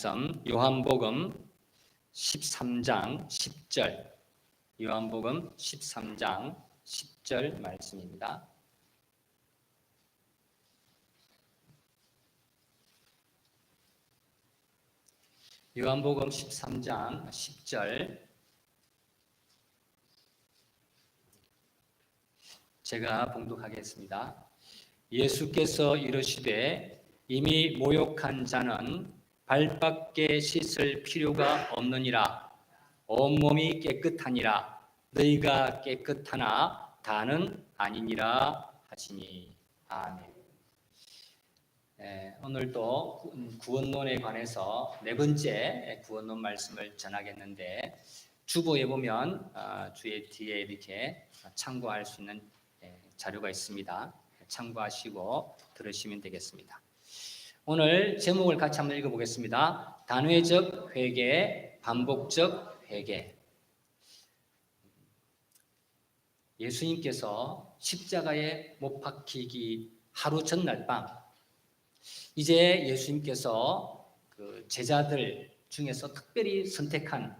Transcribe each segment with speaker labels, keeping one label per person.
Speaker 1: 말씀 요한복음 13장 10절 요한복음 13장 10절 말씀입니다. 요한복음 13장 10절 제가 봉독하겠습니다. 예수께서 이르시되 이미 모욕한 자는 발밖에 씻을 필요가 없느니라. 온몸이 깨끗하니라. 너희가 깨끗하나 다는 아니니라 하시니. 아멘. 오늘도 구원론에 관해서 네 번째 구원론 말씀을 전하겠는데, 주보에 보면 주의 뒤에 이렇게 참고할 수 있는 자료가 있습니다. 참고하시고 들으시면 되겠습니다. 오늘 제목을 같이 한번 읽어보겠습니다. 단회적 회개, 반복적 회개. 예수님께서 십자가에 못 박히기 하루 전날 밤, 이제 예수님께서 그 제자들 중에서 특별히 선택한,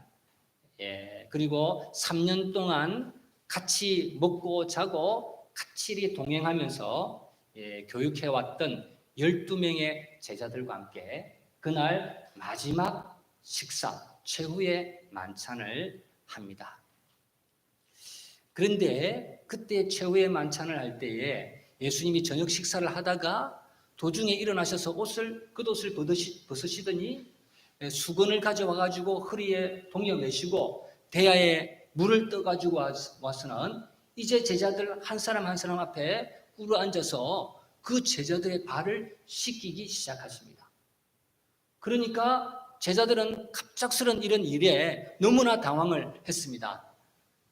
Speaker 1: 그리고 3년 동안 같이 먹고 자고 같이 동행하면서 교육해왔던 12명의 제자들과 함께 그날 마지막 식사, 최후의 만찬을 합니다. 그런데 그때 최후의 만찬을 할 때에 예수님이 저녁 식사를 하다가 도중에 일어나셔서 겉옷을 벗으시더니 수건을 가져와가지고 허리에 동여 매시고 대야에 물을 떠가지고 와서는 이제 제자들 한 사람 한 사람 앞에 꿇어 앉아서 그 제자들의 발을 씻기기 시작하십니다. 그러니까 제자들은 갑작스런 이런 일에 너무나 당황을 했습니다.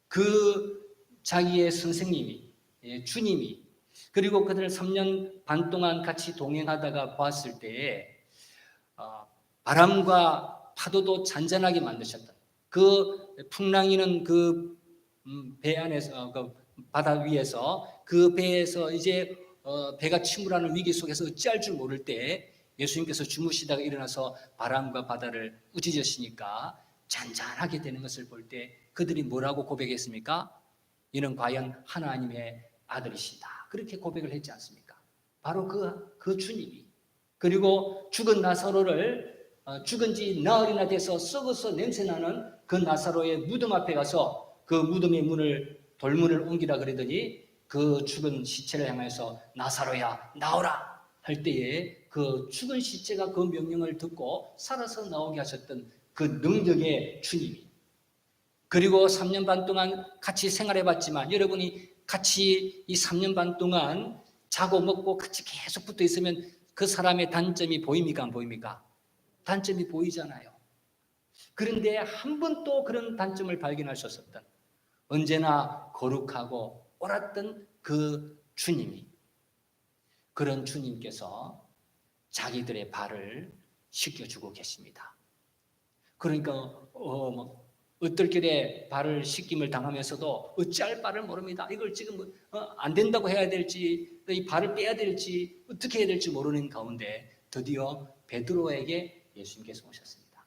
Speaker 1: 그 자기의 선생님이, 주님이, 그리고 그들을 3년 반 동안 같이 동행하다가 보았을 때에 바람과 파도도 잔잔하게 만드셨던 그 풍랑이는 그 배 안에서, 그 바다 위에서, 그 배에서 이제 배가 침몰하는 위기 속에서 어찌할 줄 모를 때 예수님께서 주무시다가 일어나서 바람과 바다를 우짖으시니까 잔잔하게 되는 것을 볼 때 그들이 뭐라고 고백했습니까? 이는 과연 하나님의 아들이시다, 그렇게 고백을 했지 않습니까? 바로 그 주님이, 그리고 죽은 나사로를 죽은 지 나흘이나 돼서 썩어서 냄새나는 그 나사로의 무덤 앞에 가서 그 무덤의 돌문을 옮기라 그러더니 그 죽은 시체를 향해서 나사로야 나오라 할 때에 그 죽은 시체가 그 명령을 듣고 살아서 나오게 하셨던 그 능력의 주님이, 그리고 3년 반 동안 같이 생활해봤지만 여러분이 같이 이 3년 반 동안 자고 먹고 같이 계속 붙어 있으면 그 사람의 단점이 보입니까? 안 보입니까? 단점이 보이잖아요. 그런데 한 번도 그런 단점을 발견할 수 없었던, 언제나 거룩하고 옳았던 그 주님이, 그런 주님께서 자기들의 발을 씻겨주고 계십니다. 그러니까 어떨결에 발을 씻김을 당하면서도 어찌할 바를 모릅니다. 이걸 지금 안 된다고 해야 될지, 이 발을 빼야 될지, 어떻게 해야 될지 모르는 가운데 드디어 베드로에게 예수님께서 오셨습니다.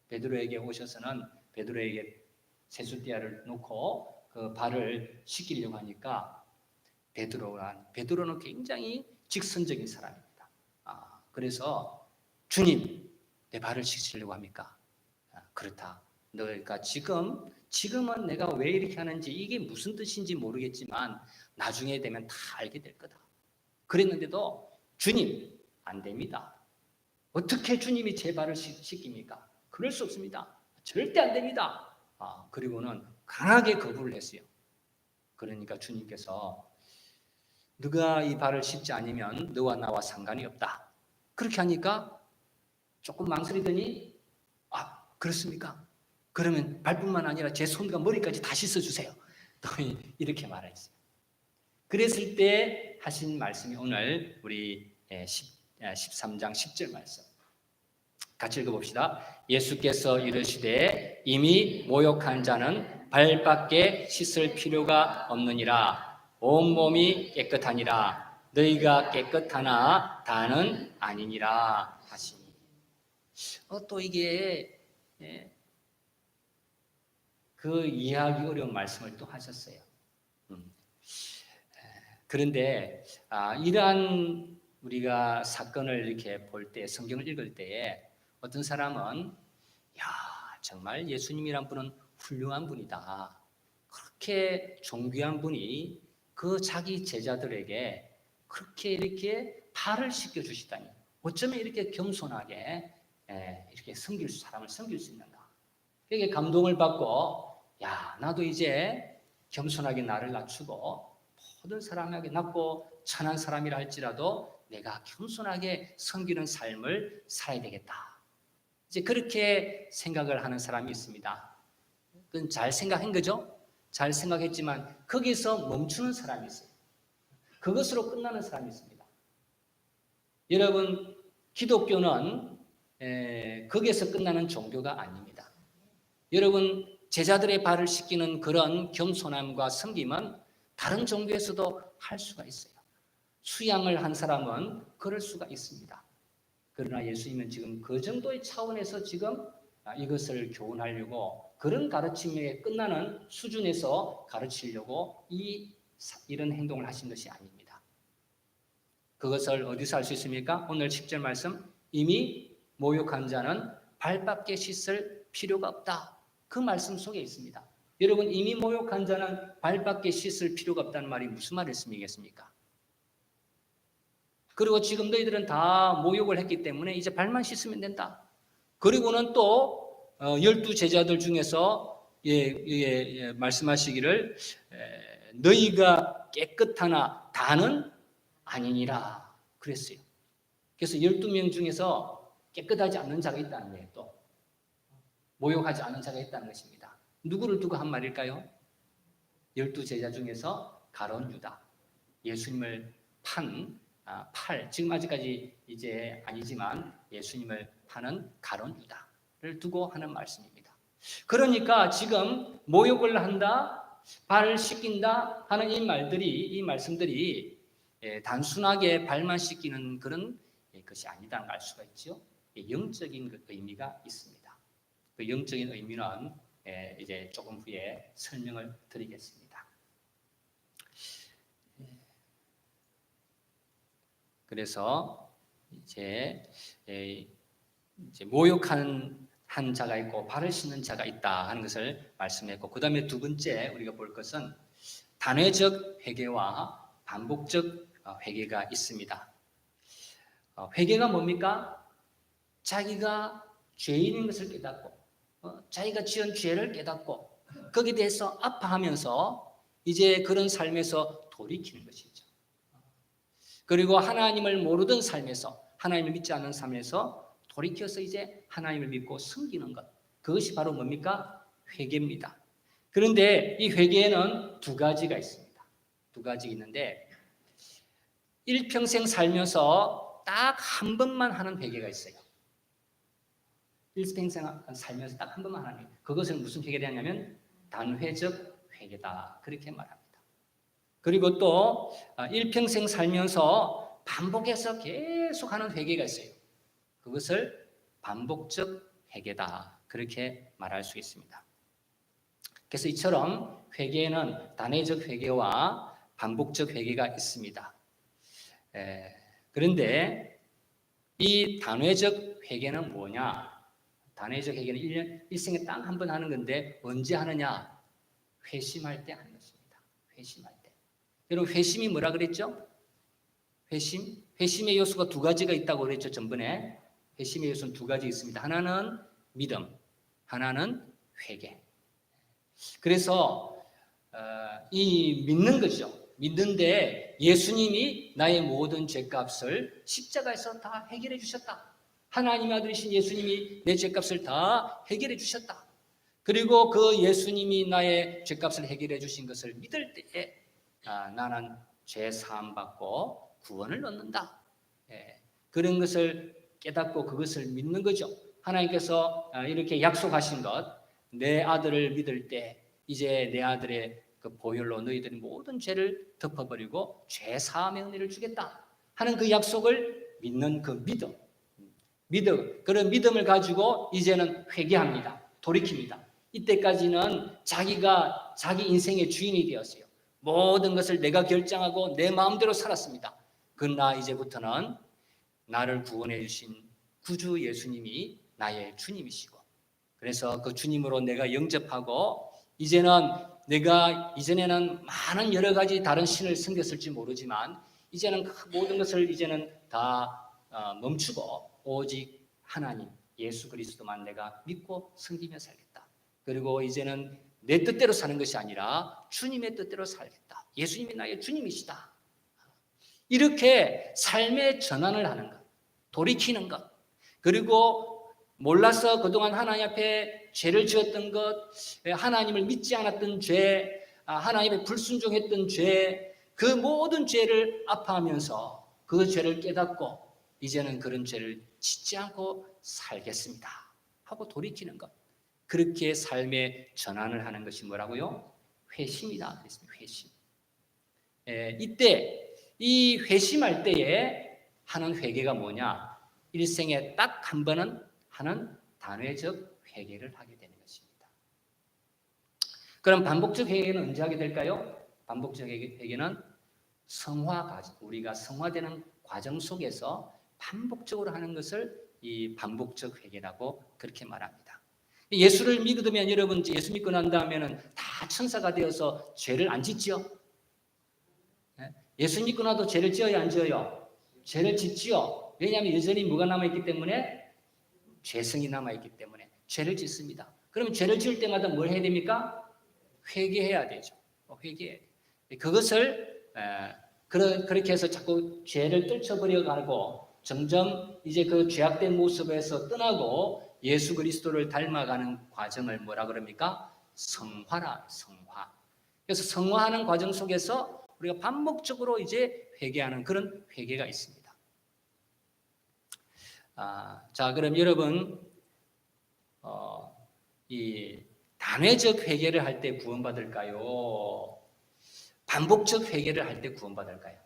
Speaker 1: 베드로에게 오셔서는 베드로에게 세숫대야를 놓고 그 발을 씻기려고 하니까 베드로는 굉장히 직선적인 사람입니다. 그래서 주님, 내 발을 씻으려고 합니까? 그렇다. 그러니까 지금은 내가 왜 이렇게 하는지, 이게 무슨 뜻인지 모르겠지만 나중에 되면 다 알게 될 거다. 그랬는데도 주님, 안 됩니다. 어떻게 주님이 제 발을 씻깁니까? 그럴 수 없습니다. 절대 안 됩니다. 그리고는 강하게 거부를 했어요. 그러니까 주님께서 너가 이 발을 씻지 않으면 너와 나와 상관이 없다, 그렇게 하니까 조금 망설이더니 그렇습니까? 그러면 발뿐만 아니라 제 손과 머리까지 다 씻어주세요. 또 이렇게 말했어요. 그랬을 때 하신 말씀이 오늘 우리 13장 10절 말씀 같이 읽어봅시다. 예수께서 이르시되 이미 모욕한 자는 발밖에 씻을 필요가 없느니라. 온몸이 깨끗하니라. 너희가 깨끗하나 다는 아니니라 하시니. 또 이게 그 이해하기 어려운 말씀을 또 하셨어요. 그런데 이러한 우리가 사건을 이렇게 볼 때, 성경을 읽을 때에 어떤 사람은 야, 정말 예수님이란 분은 훌륭한 분이다. 그렇게 존귀한 분이 그 자기 제자들에게 그렇게 이렇게 발을 씻겨 주시다니 어쩌면 이렇게 겸손하게 이렇게 사람을 섬길 수 있는가. 그게 감동을 받고 야, 나도 이제 겸손하게 나를 낮추고 모든 사람에게 낮고 천한 사람이라 할지라도 내가 겸손하게 섬기는 삶을 살아야 되겠다. 이제 그렇게 생각을 하는 사람이 있습니다. 그건 잘 생각한 거죠? 잘 생각했지만 거기서 멈추는 사람이 있어요. 그것으로 끝나는 사람이 있습니다. 여러분, 기독교는 거기에서 끝나는 종교가 아닙니다. 여러분, 제자들의 발을 씻기는 그런 겸손함과 섬김은 다른 종교에서도 할 수가 있어요. 수양을 한 사람은 그럴 수가 있습니다. 그러나 예수님은 지금 그 정도의 차원에서 지금 이것을 교훈하려고 그런 가르침에 끝나는 수준에서 가르치려고 이런 행동을 하신 것이 아닙니다. 그것을 어디서 알 수 있습니까? 오늘 10절 말씀, 이미 모욕한 자는 발밖에 씻을 필요가 없다. 그 말씀 속에 있습니다. 여러분, 이미 모욕한 자는 발밖에 씻을 필요가 없다는 말이 무슨 말씀이겠습니까? 그리고 지금 너희들은 다 모욕을 했기 때문에 이제 발만 씻으면 된다. 그리고는 또 12 제자들 중에서 말씀하시기를 너희가 깨끗하나 다는 아니니라 그랬어요. 그래서 12명 중에서 깨끗하지 않는 자가 있다는 거예요. 또 모욕하지 않은 자가 있다는 것입니다. 누구를 두고 한 말일까요? 12 제자 중에서 가룟 유다, 예수님을 지금 아직까지 이제 아니지만 예수님을 파는 가룟 유다를 두고 하는 말씀입니다. 그러니까 지금 모욕을 한다, 발을 씻긴다 하는 이 말씀들이 단순하게 발만 씻기는 그런 것이 아니다는 걸 알 수가 있죠. 영적인 의미가 있습니다. 그 영적인 의미는 이제 조금 후에 설명을 드리겠습니다. 그래서 이제 모욕한 한 자가 있고 발을 씻는 자가 있다 하는 것을 말씀했고, 그 다음에 두 번째 우리가 볼 것은 단회적 회개와 반복적 회개가 있습니다. 회개가 뭡니까? 자기가 죄인인 것을 깨닫고 자기가 지은 죄를 깨닫고 거기에 대해서 아파하면서 이제 그런 삶에서 돌이키는 것이죠. 그리고 하나님을 모르던 삶에서, 하나님을 믿지 않는 삶에서 돌이켜서 이제 하나님을 믿고 섬기는 것, 그것이 바로 뭡니까? 회개입니다. 그런데 이 회개에는 두 가지가 있습니다. 두 가지 있는데 일평생 살면서 딱 한 번만 하는 회개가 있어요. 일평생 살면서 딱 한 번만 하는 회개. 그것은 무슨 회개를 하냐면 단회적 회개다, 그렇게 말합니다. 그리고 또 일평생 살면서 반복해서 계속 하는 회개가 있어요. 그것을 반복적 회개다, 그렇게 말할 수 있습니다. 그래서 이처럼 회개에는 단회적 회개와 반복적 회개가 있습니다. 그런데 이 단회적 회개는 뭐냐? 단회적 회개는 일생에 딱 한 번 하는 건데 언제 하느냐? 회심할 때 하는 것입니다. 회심할 때. 여러분, 회심이 뭐라 그랬죠? 회심의 요소가 두 가지가 있다고 그랬죠, 전번에. 회심의 요소는 두 가지 있습니다. 하나는 믿음, 하나는 회개. 그래서 이 믿는 거죠. 믿는데 예수님이 나의 모든 죄값을 십자가에서 다 해결해 주셨다. 하나님의 아들이신 예수님이 내 죄값을 다 해결해 주셨다. 그리고 그 예수님이 나의 죄값을 해결해 주신 것을 믿을 때에 나는 죄 사함 받고 구원을 얻는다. 그런 것을 깨닫고 그것을 믿는 거죠. 하나님께서 이렇게 약속하신 것, 내 아들을 믿을 때 이제 내 아들의 그 보혈로 너희들의 모든 죄를 덮어버리고 죄 사함의 은혜를 주겠다 하는 그 약속을 믿는 그 믿음, 그런 믿음을 가지고 이제는 회개합니다. 돌이킵니다. 이때까지는 자기가 자기 인생의 주인이 되었어요. 모든 것을 내가 결정하고 내 마음대로 살았습니다. 그러나 이제부터는 나를 구원해 주신 구주 예수님이 나의 주님이시고, 그래서 그 주님으로 내가 영접하고, 이제는 내가 이전에는 많은 여러 가지 다른 신을 섬겼을지 모르지만 이제는 그 모든 것을 이제는 다 멈추고 오직 하나님 예수 그리스도만 내가 믿고 섬기며 살겠다. 그리고 이제는 내 뜻대로 사는 것이 아니라 주님의 뜻대로 살겠다. 예수님이 나의 주님이시다. 이렇게 삶의 전환을 하는 것, 돌이키는 것, 그리고 몰라서 그동안 하나님 앞에 죄를 지었던 것, 하나님을 믿지 않았던 죄, 하나님의 불순종했던 죄, 그 모든 죄를 아파하면서 그 죄를 깨닫고 이제는 그런 죄를 짓지 않고 살겠습니다 하고 돌이키는 것, 그렇게 삶의 전환을 하는 것이 뭐라고요? 회심이다 그랬습니다. 회심. 이때 이 회심할 때에 하는 회개가 뭐냐? 일생에 딱 한 번은 하는 단회적 회개를 하게 되는 것입니다. 그럼 반복적 회개는 언제 하게 될까요? 반복적 회개는 우리가 성화되는 과정 속에서 반복적으로 하는 것을 이 반복적 회개라고 그렇게 말합니다. 예수를 믿으면 여러분 예수 믿고 난 다음에는 다 천사가 되어서 죄를 안 짓지요? 예수 믿고 나도 죄를 지어야 안 지어요? 죄를 짓지요. 왜냐하면 여전히 뭐가 남아있기 때문에? 죄성이 남아있기 때문에 죄를 짓습니다. 그러면 죄를 지을 때마다 뭘 해야 됩니까? 회개해야 되죠. 회개해. 그것을 그렇게 해서 자꾸 죄를 떨쳐버려 가고 점점 이제 그 죄악된 모습에서 떠나고 예수 그리스도를 닮아가는 과정을 뭐라 그럽니까? 성화라, 성화. 그래서 성화하는 과정 속에서 우리가 반복적으로 이제 회개하는 그런 회개가 있습니다. 자, 그럼 여러분, 이 단회적 회개를 할 때 구원받을까요? 반복적 회개를 할 때 구원받을까요?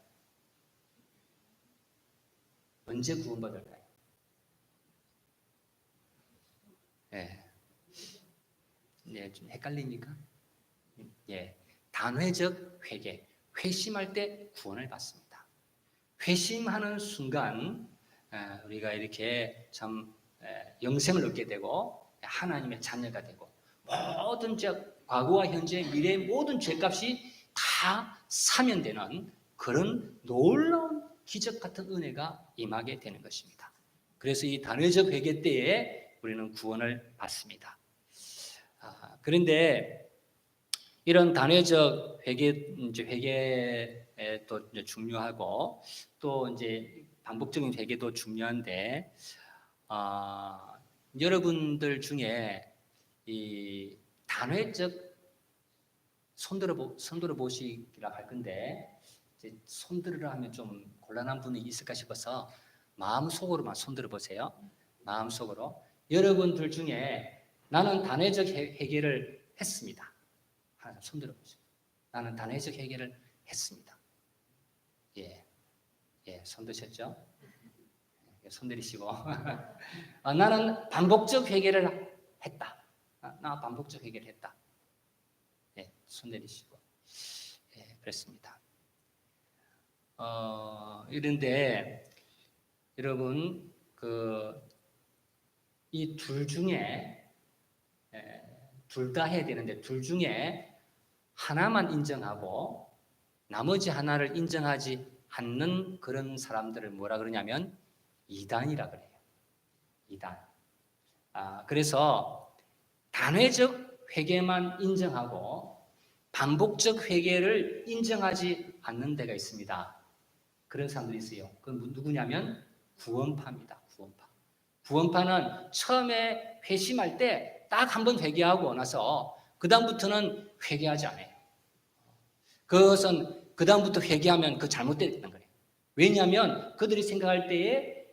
Speaker 1: 언제 구원받을까요? 네, 좀 헷갈립니까? 예, 단회적 회개, 회심할 때 구원을 받습니다. 회심하는 순간 우리가 이렇게 참 영생을 얻게 되고 하나님의 자녀가 되고 모든 죄, 과거와 현재, 미래의 모든 죄값이 다 사면되는 그런 놀라운 기적 같은 은혜가 임하게 되는 것입니다. 그래서 이 단회적 회개 때에 우리는 구원을 받습니다. 그런데 이런 단회적 회개에 또 중요하고 또 이제 반복적인 회개도 중요한데 여러분들 중에 이 단회적 손들어 보시기라 할 건데 이제 손들으라 하면 좀 곤란한 분이 있을까 싶어서 마음속으로만 손들어 보세요. 마음속으로 여러분들 중에 나는 단회적 회개를 했습니다. 하나 손들어 보세요. 나는 단회적 회개를 했습니다. 예, 손 드셨죠? 손 내리시고 나는 반복적 회개를 했다. 나 반복적 회개를 했다. 손 내리시고 그렇습니다. 이런데 여러분 이 둘 중에 둘 다 해야 되는데 둘 중에 하나만 인정하고 나머지 하나를 인정하지 않는 그런 사람들을 뭐라 그러냐면 이단이라 그래요. 이단. 그래서 단회적 회개만 인정하고 반복적 회개를 인정하지 않는 데가 있습니다. 그런 사람들이 있어요. 그건 누구냐면 구원파입니다. 구원파는 처음에 회심할 때 딱 한 번 회개하고 나서 그 다음부터는 회개하지 않아요. 그것은 그 다음부터 회개하면 그 잘못됐다는 거예요. 왜냐하면 그들이 생각할 때에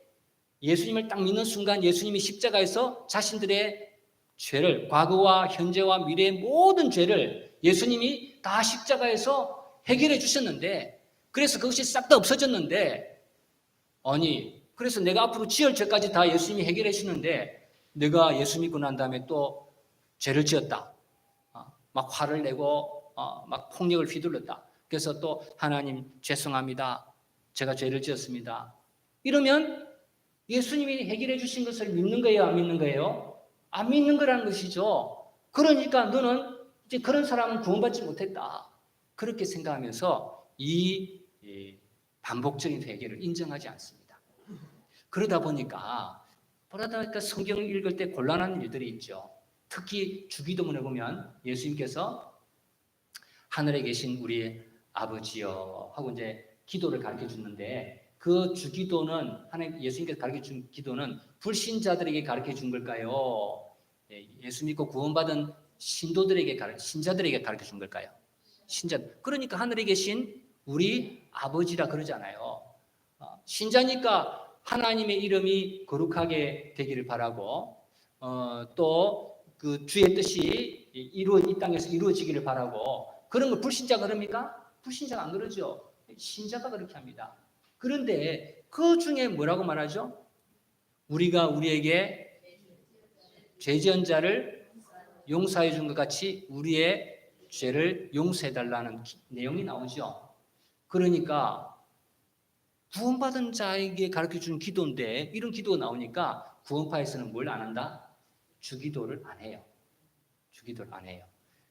Speaker 1: 예수님을 딱 믿는 순간 예수님이 십자가에서 자신들의 죄를, 과거와 현재와 미래의 모든 죄를 예수님이 다 십자가에서 해결해 주셨는데, 그래서 그것이 싹 다 없어졌는데, 아니 그래서 내가 앞으로 지을 죄까지 다 예수님이 해결해 주시는데 내가 예수 믿고 난 다음에 또 죄를 지었다. 막 화를 내고 막 폭력을 휘둘렀다. 그래서 또 하나님 죄송합니다. 제가 죄를 지었습니다. 이러면 예수님이 해결해 주신 것을 믿는 거예요? 안 믿는 거예요? 안 믿는 거라는 것이죠. 그러니까 너는 이제 그런 사람은 구원받지 못했다. 그렇게 생각하면서 이 반복적인 회개를 인정하지 않습니다. 그러다 보니까 성경을 읽을 때 곤란한 일들이 있죠. 특히 주기도문에 보면 예수님께서 하늘에 계신 우리 아버지여 하고 이제 기도를 가르쳐 주는데 그 주기도는 하나님 예수님께서 가르쳐 준 기도는 불신자들에게 가르쳐 준 걸까요? 예수 믿고 구원받은 신자들에게 가르쳐 준 걸까요? 신자. 그러니까 하늘에 계신 우리 아버지라 그러잖아요. 신자니까 하나님의 이름이 거룩하게 되기를 바라고 또 그 주의 뜻이 이 땅에서 이루어지기를 바라고 그런 걸 불신자가 그럽니까? 불신자가 안 그러죠. 신자가 그렇게 합니다. 그런데 그 중에 뭐라고 말하죠? 우리가 우리에게 죄 지은 자를 용서해 준 것 같이 우리의 죄를 용서해 달라는 내용이 나오죠. 그러니까 구원받은 자에게 가르쳐 주는 기도인데 이런 기도가 나오니까 구원파에서는 뭘 안 한다? 주기도를 안 해요. 주기도를 안 해요.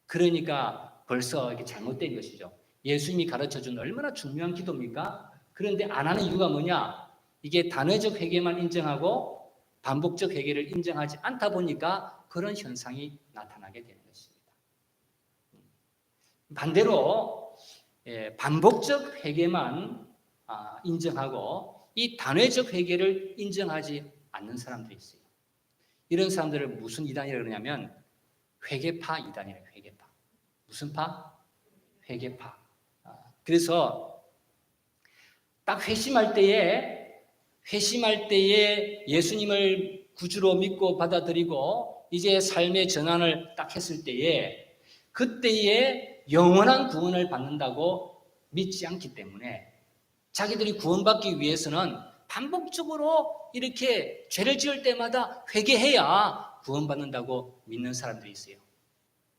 Speaker 1: 그러니까 벌써 이게 잘못된 것이죠. 예수님이 가르쳐 준 얼마나 중요한 기도입니까? 그런데 안 하는 이유가 뭐냐? 이게 단회적 회개만 인정하고 반복적 회개를 인정하지 않다 보니까 그런 현상이 나타나게 되는 것입니다. 반대로 반복적 회개만 인정하고 이 단회적 회개를 인정하지 않는 사람들이 있어요. 이런 사람들을 무슨 이단이라고 그러냐면 회개파 이단이래요. 회개파. 무슨 파? 회개파. 그래서 딱 회심할 때에 예수님을 구주로 믿고 받아들이고 이제 삶의 전환을 딱 했을 때에 그때에 영원한 구원을 받는다고 믿지 않기 때문에 자기들이 구원받기 위해서는 반복적으로 이렇게 죄를 지을 때마다 회개해야 구원받는다고 믿는 사람들이 있어요.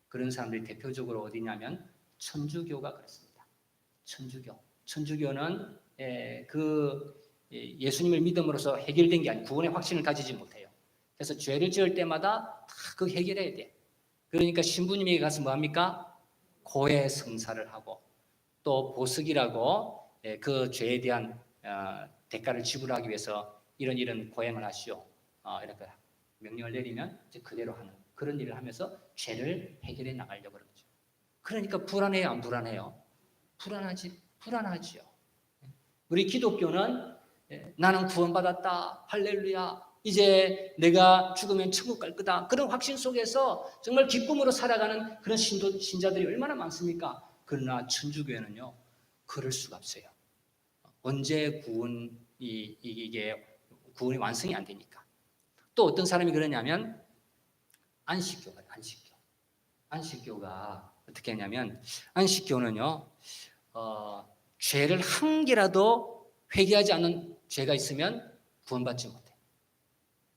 Speaker 1: 그런 사람들이 대표적으로 어디냐면 천주교가 그렇습니다. 천주교는 예수님을 믿음으로써 해결된 게 아니고 구원의 확신을 가지지 못해요. 그래서 죄를 지을 때마다 다 그 해결해야 돼. 그러니까 신부님에게 가서 뭐합니까? 고해 성사를 하고 또 보석이라고 그 죄에 대한 대가를 지불하기 위해서 이런 고행을 하시오. 이렇게 명령을 내리면 이제 그대로 하는 그런 일을 하면서 죄를 해결해 나가려고 그러죠. 그러니까 불안해요, 안 불안해요? 불안하지요. 우리 기독교는 나는 구원받았다, 할렐루야. 이제 내가 죽으면 천국 갈 거다. 그런 확신 속에서 정말 기쁨으로 살아가는 그런 신자들이 얼마나 많습니까? 그러나 천주교회는요, 그럴 수가 없어요. 언제 이게 구원이 완성이 안 되니까. 또 어떤 사람이 그러냐면 안식교가 어떻게 하냐면 안식교는요 죄를 한 개라도 회개하지 않는 죄가 있으면 구원받지 못해.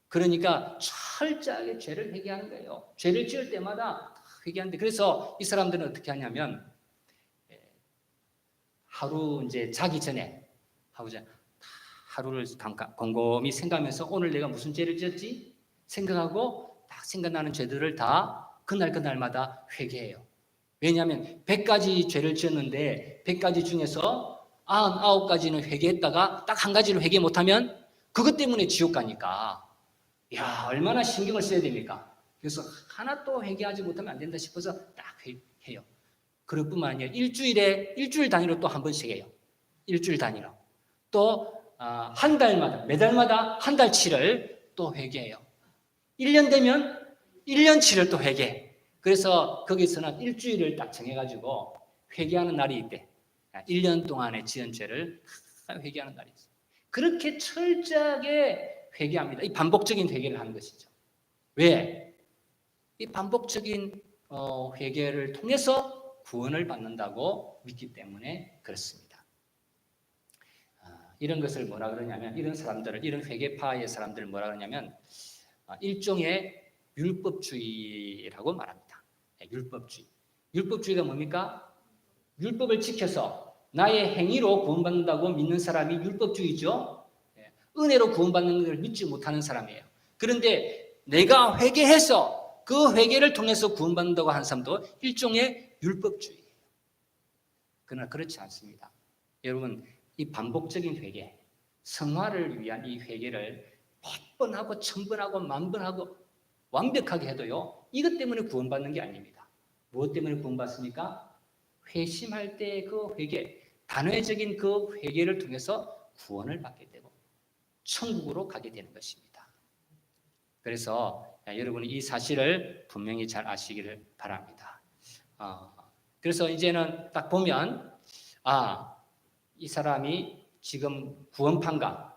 Speaker 1: 그러니까 철저하게 죄를 회개하는 거예요. 죄를 지을 때마다 회개하는데 그래서 이 사람들은 어떻게 하냐면 하루 이제 자기 전에 하루를 잠깐 곰곰이 생각하면서 오늘 내가 무슨 죄를 지었지? 생각하고 딱 생각나는 죄들을 다 그날마다 회개해요. 왜냐하면 100가지 죄를 지었는데 100가지 중에서 99가지는 회개했다가 딱 한 가지를 회개 못하면 그것 때문에 지옥 가니까 야 얼마나 신경을 써야 됩니까? 그래서 하나 또 회개하지 못하면 안 된다 싶어서 딱 해요. 그럴 뿐만 아니라 일주일 단위로 또 한 번씩 해요. 일주일 단위로. 또 한 달마다 매달마다 한 달치를 또 회개해요. 1년 되면 1년치를 또 회개해. 그래서 거기서는 일주일을 딱 정해가지고 회개하는 날이 있대. 1년 동안의 지은 죄를 회개하는 날이 있어요. 그렇게 철저하게 회개합니다. 이 반복적인 회개를 하는 것이죠. 왜? 이 반복적인 회개를 통해서 구원을 받는다고 믿기 때문에 그렇습니다. 이런 것을 뭐라 그러냐면, 이런 사람들을, 이런 회개파의 사람들을 뭐라 그러냐면 일종의 율법주의라고 말합니다. 율법주의. 율법주의가 뭡니까? 율법을 지켜서 나의 행위로 구원받는다고 믿는 사람이 율법주의죠. 은혜로 구원받는 것을 믿지 못하는 사람이에요. 그런데 내가 회개해서 그 회개를 통해서 구원받는다고 하는 사람도 일종의 율법주의예요. 그러나 그렇지 않습니다. 여러분, 이 반복적인 회개, 성화를 위한 이 회개를 100번하고 1000번하고 10,000번하고 완벽하게 해도요, 이것 때문에 구원받는 게 아닙니다. 무엇 때문에 구원받습니까? 회심할 때 그 회개, 단회적인 그 회개를 통해서 구원을 받게 되고 천국으로 가게 되는 것입니다. 그래서 여러분이 이 사실을 분명히 잘 아시기를 바랍니다. 그래서 이제는 딱 보면 이 사람이 지금 구원파인가?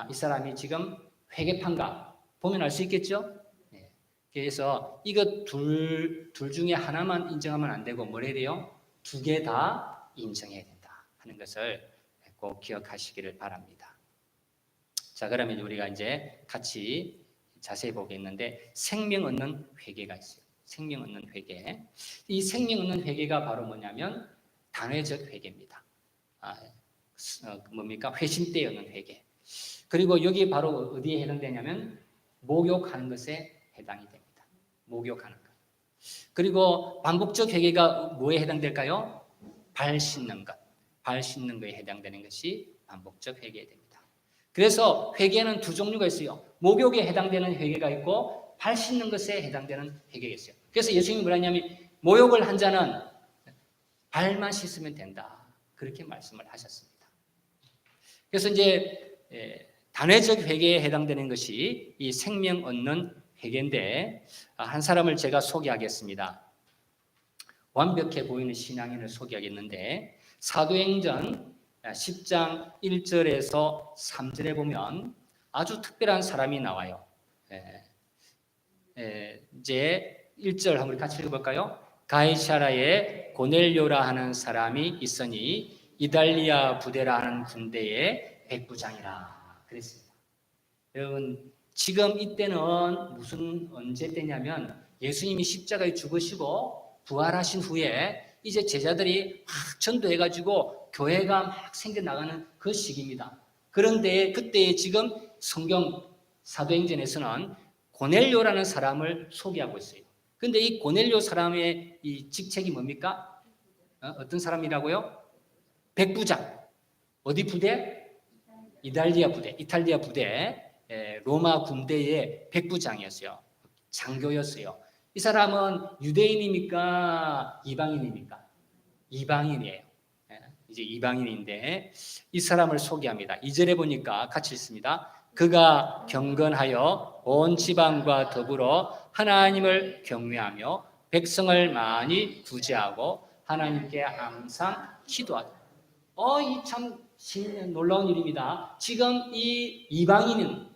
Speaker 1: 이 사람이 지금 회개파인가? 보면 알 수 있겠죠? 네. 그래서 이것 둘 중에 하나만 인정하면 안 되고 뭘 해야 돼요? 두 개 다 인정해야 된다 하는 것을 꼭 기억하시기를 바랍니다. 자, 그러면 우리가 이제 같이 자세히 보겠는데 생명 얻는 회개가 있어요. 생명 얻는 회개. 이 생명 얻는 회개가 바로 뭐냐면 단회적 회개입니다. 뭡니까? 회심 때 얻는 회개. 그리고 여기 바로 어디에 해당되냐면 목욕하는 것에 해당이 됩니다. 목욕하는 것. 그리고 반복적 회개가 뭐에 해당될까요? 발 씻는 것. 발 씻는 것에 해당되는 것이 반복적 회개에 됩니다. 그래서 회개는 두 종류가 있어요. 목욕에 해당되는 회개가 있고 발 씻는 것에 해당되는 회개가 있어요. 그래서 예수님이 뭐라 했냐면 모욕을 한 자는 발만 씻으면 된다. 그렇게 말씀을 하셨습니다. 그래서 이제 단회적 회개에 해당되는 것이 이 생명 얻는 회개인데 한 사람을 제가 소개하겠습니다. 완벽해 보이는 신앙인을 소개하겠는데 사도행전 10장 1절에서 3절에 보면 아주 특별한 사람이 나와요. 이제 1절 한번 같이 읽어볼까요? 가이사라에 고넬료라 하는 사람이 있으니 이달리아 부대라 하는 군대의 백부장이라 그랬습니다. 여러분 지금 이때는 언제 때냐면 예수님이 십자가에 죽으시고 부활하신 후에 이제 제자들이 막 전도해가지고 교회가 막 생겨나가는 그 시기입니다. 그런데 그때 지금 성경 사도행전에서는 고넬료라는 사람을 소개하고 있어요. 그런데 이 고넬료 사람의 이 직책이 뭡니까? 어떤 사람이라고요? 백부장. 어디 부대? 이탈리아 부대. 로마 군대의 백부장이었어요. 장교였어요. 이 사람은 유대인입니까? 이방인입니까? 이방인이에요. 이제 이방인인데 이 사람을 소개합니다. 2절에 보니까 같이 읽습니다. 그가 경건하여 온 지방과 더불어 하나님을 경외하며 백성을 많이 구제하고 하나님께 항상 기도하다. 이 참 놀라운 일입니다. 지금 이 이방인은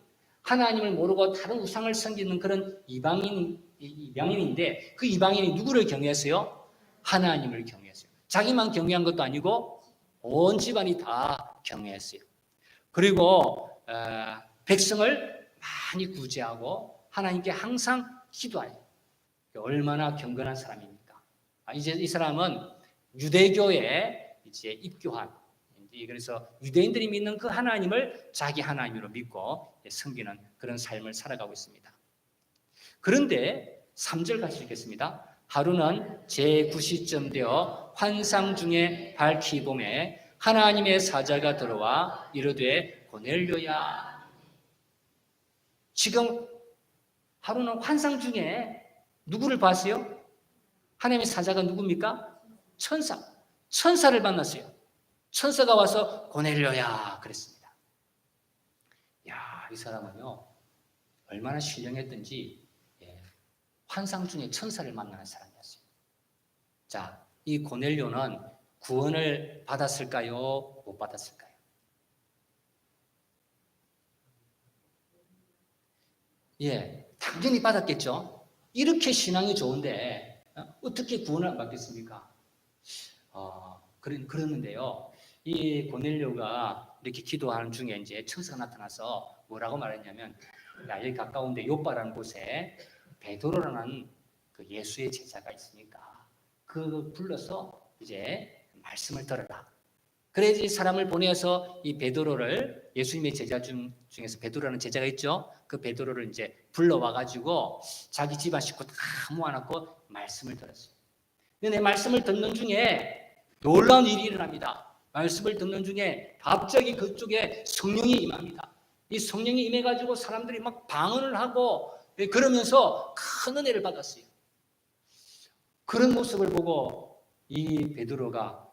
Speaker 1: 하나님을 모르고 다른 우상을 섬기는 그런 이방인인데 그 이방인이 누구를 경외했어요? 하나님을 경외했어요. 자기만 경외한 것도 아니고 온 집안이 다 경외했어요. 그리고 백성을 많이 구제하고 하나님께 항상 기도해요. 얼마나 경건한 사람입니까? 이제 이 사람은 유대교에 이제 입교한, 그래서 유대인들이 믿는 그 하나님을 자기 하나님으로 믿고 섬기는 그런 삶을 살아가고 있습니다. 그런데 3절 같이 읽겠습니다. 하루는 제9시쯤 되어 환상 중에 밝히 봄에 하나님의 사자가 들어와 이르되 고넬료야. 지금 하루는 환상 중에 누구를 봤어요? 하나님의 사자가 누굽니까? 천사를 만났어요. 천사가 와서 고넬료야 그랬습니다. 이 사람은요 얼마나 신령했던지 환상 중에 천사를 만나는 사람이었어요. 자, 이 고넬료는 구원을 받았을까요? 못 받았을까요? 당연히 받았겠죠. 이렇게 신앙이 좋은데 어떻게 구원을 안 받겠습니까? 그러는데요. 이 고넬료가 이렇게 기도하는 중에 이제 천사가 나타나서 뭐라고 말했냐면, 야, 여기 가까운데 요바라는 곳에 베드로라는 그 예수의 제자가 있으니까 그 불러서 이제 말씀을 들어라. 그래야지 사람을 보내서 이 베드로를, 예수님의 제자 중에서 베드로라는 제자가 있죠. 그 베드로를 이제 불러와가지고 자기 집안 식구 다 모아놓고 말씀을 들었어요. 근데 말씀을 듣는 중에 놀라운 일이 일어납니다. 말씀을 듣는 중에 갑자기 그쪽에 성령이 임합니다. 이 성령이 임해가지고 사람들이 막 방언을 하고 그러면서 큰 은혜를 받았어요. 그런 모습을 보고 이 베드로가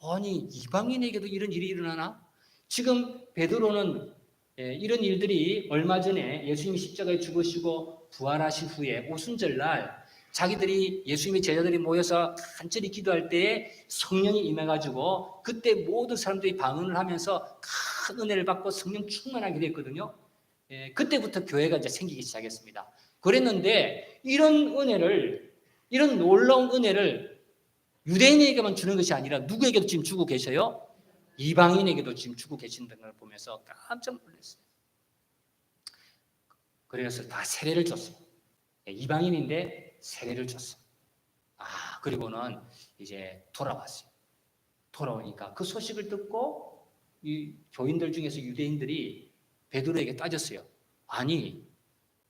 Speaker 1: 아니 이방인에게도 이런 일이 일어나나? 지금 베드로는 이런 일들이 얼마 전에 예수님이 십자가에 죽으시고 부활하신 후에 오순절날 자기들이 예수님의 제자들이 모여서 간절히 기도할 때에 성령이 임해가지고 그때 모든 사람들이 방언을 하면서 큰 은혜를 받고 성령 충만하게 됐거든요. 그때부터 교회가 이제 생기기 시작했습니다. 그랬는데 이런 은혜를, 이런 놀라운 은혜를 유대인에게만 주는 것이 아니라 누구에게도 지금 주고 계셔요? 이방인에게도 지금 주고 계신다는 걸 보면서 깜짝 놀랐어요. 그래서 다 세례를 줬어요. 이방인인데 세례를 줬어요. 그리고는 이제 돌아왔어요. 돌아오니까 그 소식을 듣고 이 교인들 중에서 유대인들이 베드로에게 따졌어요. 아니,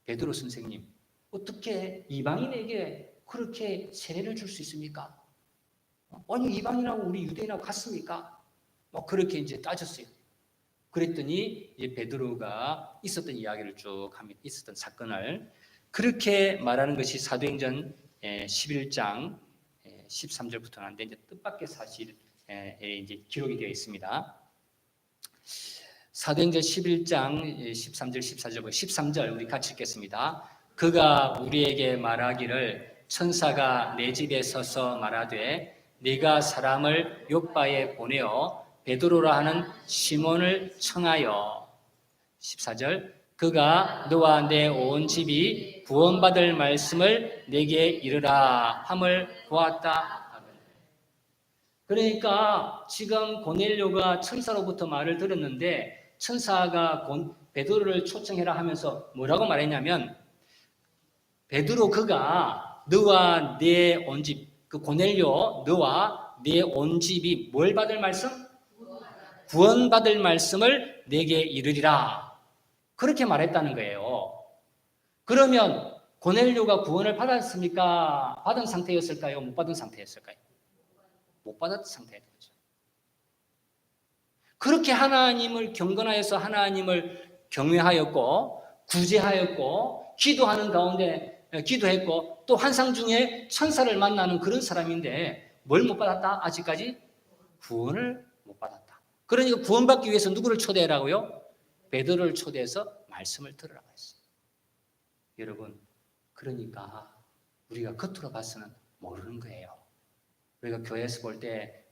Speaker 1: 베드로 선생님, 어떻게 이방인에게 그렇게 세례를 줄 수 있습니까? 아니, 이방인하고 우리 유대인하고 같습니까? 그렇게 이제 따졌어요. 그랬더니 이제 베드로가 있었던 이야기를 쭉 합니다. 있었던 사건을 그렇게 말하는 것이 사도행전 11장 13절부터 하는데 이제 뜻밖의 사실에 이제 기록이 되어 있습니다. 사도행전 11장 13절 14절 13절 우리 같이 읽겠습니다. 그가 우리에게 말하기를 천사가 내 집에 서서 말하되 네가 사람을 욥바에 보내어 베드로라 하는 시몬을 청하여 14절 그가 너와 내 온 집이 구원받을 말씀을 내게 이르라 함을 보았다. 그러니까 지금 고넬료가 천사로부터 말을 들었는데 천사가 베드로를 초청해라 하면서 뭐라고 말했냐면 베드로 그가 너와 내 온 집, 그 고넬료 너와 내 온 집이 뭘 받을 말씀? 구원받을 말씀을 내게 이르리라. 그렇게 말했다는 거예요. 그러면 고넬료가 구원을 받았습니까? 받은 상태였을까요? 못 받은 상태였을까요? 못 받았던 상태였던 거죠. 그렇게 하나님을 경건하여서 하나님을 경외하였고 구제하였고 기도하는 가운데 기도했고 또 환상 중에 천사를 만나는 그런 사람인데 뭘 못 받았다? 아직까지 구원을 못 받았다. 그러니까 구원받기 위해서 누구를 초대하라고요? 베드로를 초대해서 말씀을 들으라고 했어요. 여러분, 그러니까 우리가 겉으로 봐서는 모르는 거예요. 우리가 교회에서 볼 때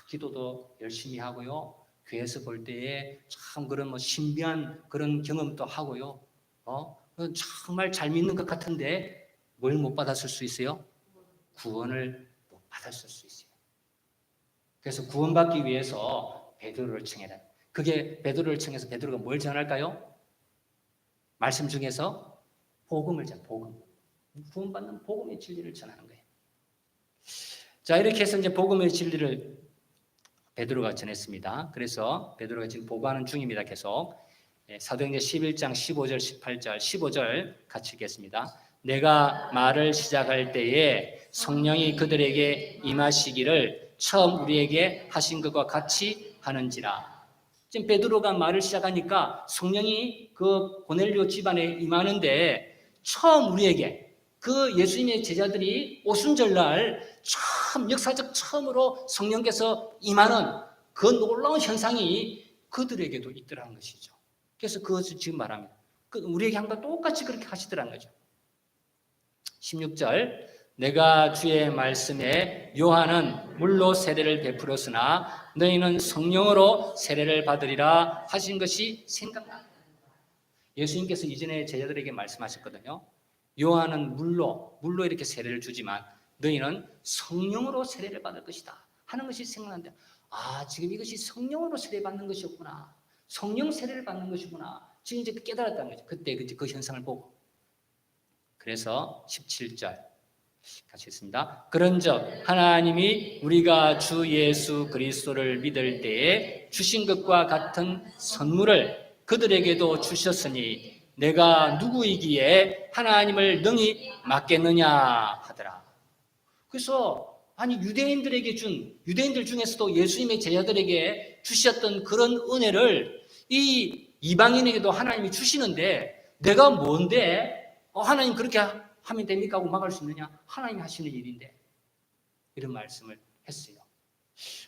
Speaker 1: 기도도 열심히 하고요. 교회에서 볼 때에 참 그런 신비한 그런 경험도 하고요. 정말 잘 믿는 것 같은데 뭘 못 받았을 수 있어요? 구원을 못 받았을 수 있어요. 그래서 구원받기 위해서 베드로를 청해라. 그게 베드로를 청해서 베드로가 뭘 전할까요? 말씀 중에서 복음을 전, 복음. 구원받는 복음의 진리를 전하는 거예요. 자, 이렇게 해서 이제 복음의 진리를 베드로가 전했습니다. 그래서 베드로가 지금 보고하는 중입니다. 계속. 사도행전 11장 15절, 18절, 15절 같이 읽겠습니다. 내가 말을 시작할 때에 성령이 그들에게 임하시기를 처음 우리에게 하신 것과 같이 하는지라. 지금 베드로가 말을 시작하니까 성령이 그 고넬료 집안에 임하는데 처음 우리에게 그 예수님의 제자들이 오순절날 처음 역사적 처음으로 성령께서 임하는 그 놀라운 현상이 그들에게도 있더라는 것이죠. 그래서 그것을 지금 말합니다. 우리에게 항상 똑같이 그렇게 하시더라는 거죠. 16절 내가 주의 말씀에 요한은 물로 세례를 베풀었으나 너희는 성령으로 세례를 받으리라 하신 것이 생각나. 예수님께서 이전에 제자들에게 말씀하셨거든요. 요한은 물로 이렇게 세례를 주지만 너희는 성령으로 세례를 받을 것이다 하는 것이 생각난다. 지금 이것이 성령으로 세례받는 것이었구나. 성령 세례를 받는 것이구나. 지금 이제 깨달았다는 거죠. 그때 그 현상을 보고. 그래서 17절 같이 읽습니다. 그런즉 하나님이 우리가 주 예수 그리스도를 믿을 때에 주신 것과 같은 선물을 그들에게도 주셨으니 내가 누구이기에 하나님을 능히 맡겠느냐 하더라. 그래서 유대인들 중에서도 예수님의 제자들에게 주셨던 그런 은혜를 이 이방인에게도 하나님이 주시는데 내가 뭔데 하나님 그렇게 하면 됩니까? 하고 막을 수 있느냐? 하나님이 하시는 일인데 이런 말씀을 했어요.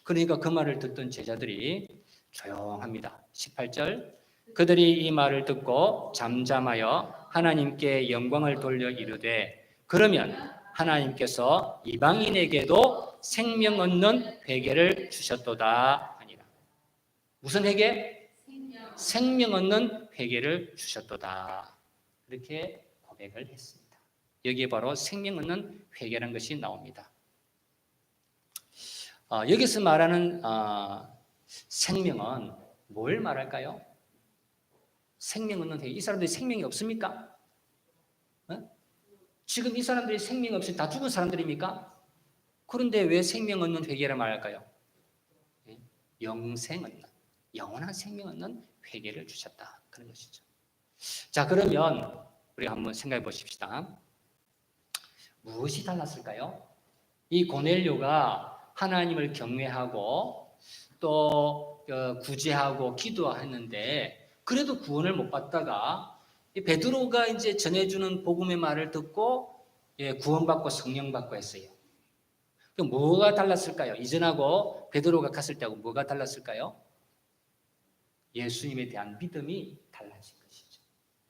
Speaker 1: 그러니까 그 말을 듣던 제자들이 조용합니다. 18절 그들이 이 말을 듣고 잠잠하여 하나님께 영광을 돌려 이르되 그러면 하나님께서 이방인에게도 생명 얻는 회개를 주셨도다 하니라. 무슨 회개? 생명 얻는 회개를 주셨도다. 이렇게 고백을 했습니다. 여기에 바로 생명 얻는 회개라는 것이 나옵니다. 여기서 말하는 생명은 뭘 말할까요? 생명 얻는 회개. 이 사람들이 생명이 없습니까? 지금 이 사람들이 생명이 없이 다 죽은 사람들입니까? 그런데 왜 생명 얻는 회개를 말할까요? 영생 얻는, 영원한 생명 얻는 회개를 주셨다. 그런 것이죠. 자, 그러면 우리가 한번 생각해 보십시다. 무엇이 달랐을까요? 이 고넬료가 하나님을 경외하고 또 구제하고 기도했는데 그래도 구원을 못 받다가 베드로가 이제 전해주는 복음의 말을 듣고 구원받고 성령받고 했어요. 그럼 뭐가 달랐을까요? 이전하고 베드로가 갔을 때하고 뭐가 달랐을까요? 예수님에 대한 믿음이 달라진 것이죠.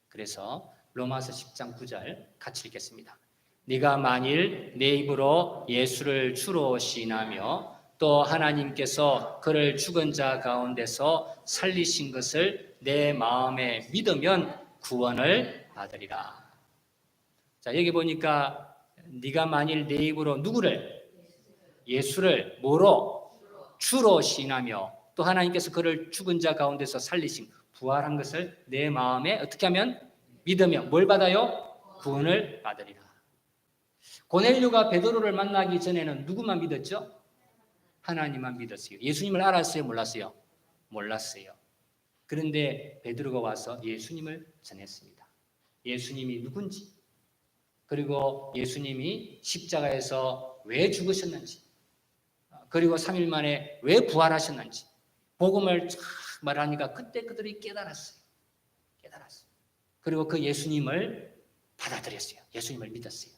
Speaker 1: 그래서 로마서 10장 9절 같이 읽겠습니다. 네가 만일 내 입으로 예수를 주로 시인하며 또 하나님께서 그를 죽은 자 가운데서 살리신 것을 내 마음에 믿으면 구원을 받으리라. 자, 여기 보니까 네가 만일 내 입으로 누구를? 예수를 뭐로? 주로 시인하며 또 하나님께서 그를 죽은 자 가운데서 살리신 부활한 것을 내 마음에 어떻게 하면? 믿으면 뭘 받아요? 구원을 받으리라. 고넬료가 베드로를 만나기 전에는 누구만 믿었죠? 하나님만 믿었어요. 예수님을 알았어요? 몰랐어요? 몰랐어요. 그런데 베드로가 와서 예수님을 전했습니다. 예수님이 누군지, 그리고 예수님이 십자가에서 왜 죽으셨는지, 그리고 3일 만에 왜 부활하셨는지 복음을 쫙 말하니까 그때 그들이 깨달았어요. 그리고 그 예수님을 받아들였어요. 예수님을 믿었어요.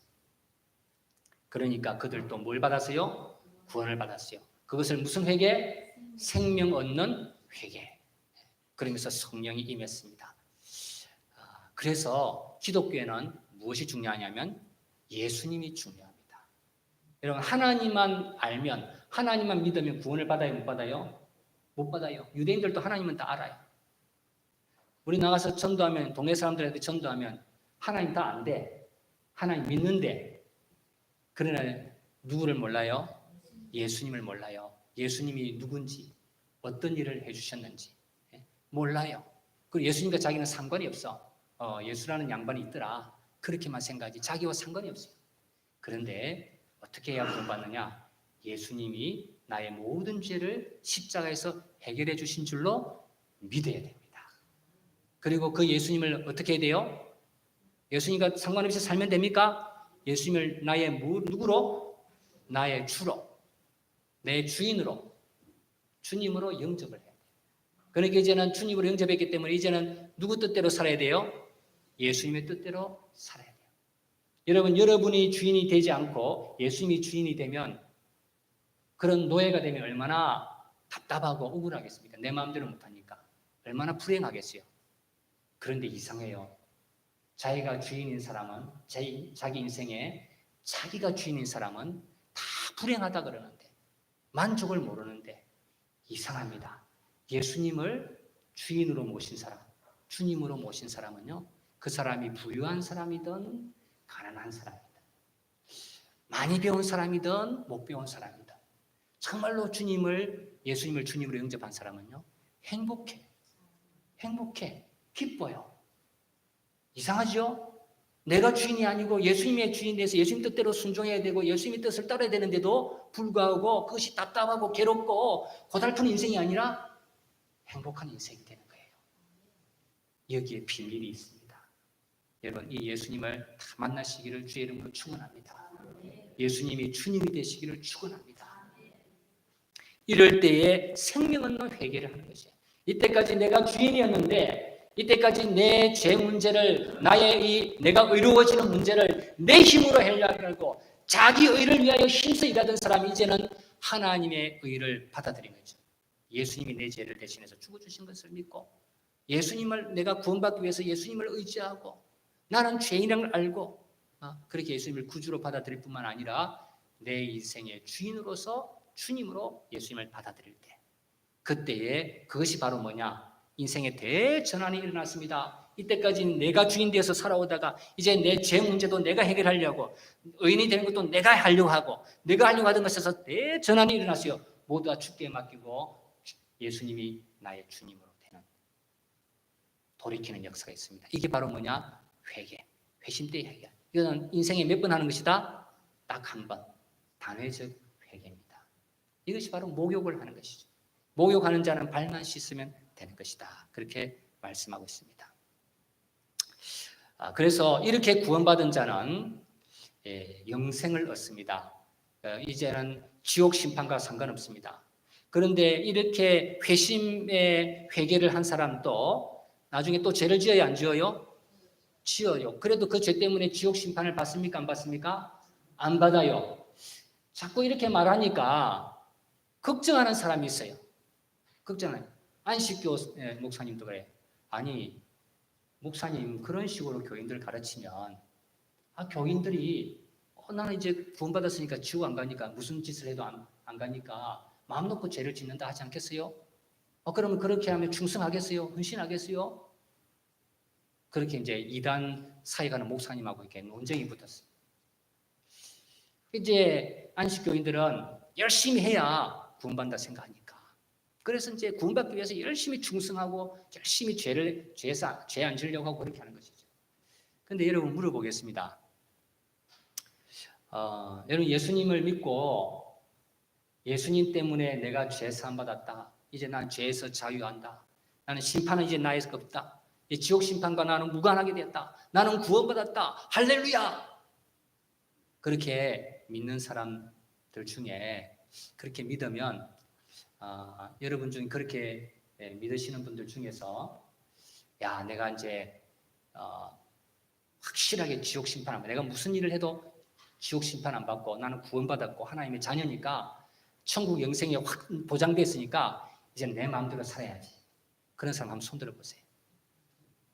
Speaker 1: 그러니까 그들도 뭘 받았어요? 구원을 받았어요. 그것을 무슨 회개? 생명 얻는 회개. 그러면서 성령이 임했습니다. 그래서 기독교에는 무엇이 중요하냐면 예수님이 중요합니다. 여러분 하나님만 알면, 하나님만 믿으면 구원을 받아요? 못 받아요? 못 받아요. 유대인들도 하나님은 다 알아요. 우리 나가서 전도하면, 동네 사람들한테 전도하면 하나님 다 안 돼. 하나님 믿는데. 그러나 누구를 몰라요? 예수님을 몰라요. 예수님이 누군지, 어떤 일을 해주셨는지 몰라요. 그리고 예수님과 자기는 상관이 없어. 예수라는 양반이 있더라. 그렇게만 생각하지 자기와 상관이 없어요. 그런데 어떻게 해야 구원받느냐? 예수님이 나의 모든 죄를 십자가에서 해결해 주신 줄로 믿어야 됩니다. 그리고 그 예수님을 어떻게 해야 돼요? 예수님과 상관없이 살면 됩니까? 예수님을 나의 누구로? 나의 주로, 내 주인으로, 주님으로 영접을 해야 돼요. 그러니까 이제는 주님으로 영접했기 때문에 이제는 누구 뜻대로 살아야 돼요? 예수님의 뜻대로 살아야 돼요. 여러분, 여러분이 주인이 되지 않고 예수님이 주인이 되면, 그런 노예가 되면 얼마나 답답하고 억울하겠습니까? 내 마음대로 못하니까. 얼마나 불행하겠어요. 그런데 이상해요. 자기가 주인인 사람은, 자기 인생에 자기가 주인인 사람은 다 불행하다 그러는데, 만족을 모르는데, 이상합니다. 예수님을 주인으로 모신 사람, 주님으로 모신 사람은요, 그 사람이 부유한 사람이든 가난한 사람이든, 많이 배운 사람이든 못 배운 사람이든, 정말로 예수님을 주님으로 영접한 사람은요, 행복해, 기뻐요. 이상하죠? 내가 주인이 아니고 예수님의 주인이 돼서 예수님 뜻대로 순종해야 되고 예수님의 뜻을 따라야 되는데도 불구하고 그것이 답답하고 괴롭고 고달픈 인생이 아니라 행복한 인생이 되는 거예요. 여기에 비밀이 있습니다. 여러분, 이 예수님을 다 만나시기를 주의 이름으로 축원합니다. 예수님이 주님이 되시기를 축원합니다. 이럴 때에 생명 없는 회개를 하는 것이에요. 이때까지 내가 주인이었는데, 이때까지 내 죄 문제를, 내가 의로워지는 문제를 내 힘으로 하려고 하고 자기 의를 위하여 힘써 일하던 사람이 이제는 하나님의 의를 받아들인 거죠. 예수님이 내 죄를 대신해서 죽어주신 것을 믿고 예수님을, 내가 구원받기 위해서 예수님을 의지하고 나는 죄인임을 알고 그렇게 예수님을 구주로 받아들일 뿐만 아니라 내 인생의 주인으로서 주님으로 예수님을 받아들일 때, 그때에 그것이 바로 뭐냐? 인생의 대전환이 일어났습니다. 이때까지 내가 주인 되어서 살아오다가 이제 내 죄 문제도 내가 해결하려고, 의인이 되는 것도 내가 하려고 하고, 내가 하려고 하던 것에서 대전환이 일어났어요. 모두 다 주께 맡기고 예수님이 나의 주님으로 되는, 돌이키는 역사가 있습니다. 이게 바로 뭐냐? 회심 때의 회개. 이거는 인생에 몇 번 하는 것이다? 딱 한 번. 단회적 회개입니다. 이것이 바로 목욕을 하는 것이죠. 목욕하는 자는 발만 씻으면 되는 것이다. 그렇게 말씀하고 있습니다. 그래서 이렇게 구원받은 자는 영생을 얻습니다. 이제는 지옥 심판과 상관없습니다. 그런데 이렇게 회심의 회개를 한 사람도 나중에 또 죄를 지어야 안 지어요? 지어요. 그래도 그 죄 때문에 지옥 심판을 받습니까? 안 받습니까? 안 받아요. 자꾸 이렇게 말하니까 걱정하는 사람이 있어요. 걱정하는. 안식교 목사님도 그래. 아니, 목사님 그런 식으로 교인들 가르치면 교인들이 나는 이제 구원받았으니까 지옥 안 가니까 무슨 짓을 해도 안 가니까 마음 놓고 죄를 짓는다 하지 않겠어요? 그러면 그렇게 하면 충성하겠어요? 헌신하겠어요? 그렇게 이제 이단 사회 가는 목사님하고 이렇게 논쟁이 붙었어요. 이제 안식교인들은 열심히 해야 구원받는다 생각하니까. 그래서 이제 구원받기 위해서 열심히 충성하고 열심히 죄 안 지으려고 하고 그렇게 하는 것이죠. 그런데 여러분 물어보겠습니다. 여러분 예수님을 믿고 예수님 때문에 내가 죄 사함 받았다. 이제 난 죄에서 자유한다. 나는 심판은 이제 나에서 없다. 이 지옥 심판과 나는 무관하게 되었다. 나는 구원받았다. 할렐루야. 그렇게 믿는 사람들 중에 그렇게 믿으면 여러분 중에 그렇게 믿으시는 분들 중에서 내가 이제 확실하게 지옥 심판 안 받고 내가 무슨 일을 해도 지옥 심판 안 받고 나는 구원받았고 하나님의 자녀니까 천국 영생이 확 보장됐으니까 이제 내 마음대로 살아야지. 그런 사람 한번 손들어 보세요.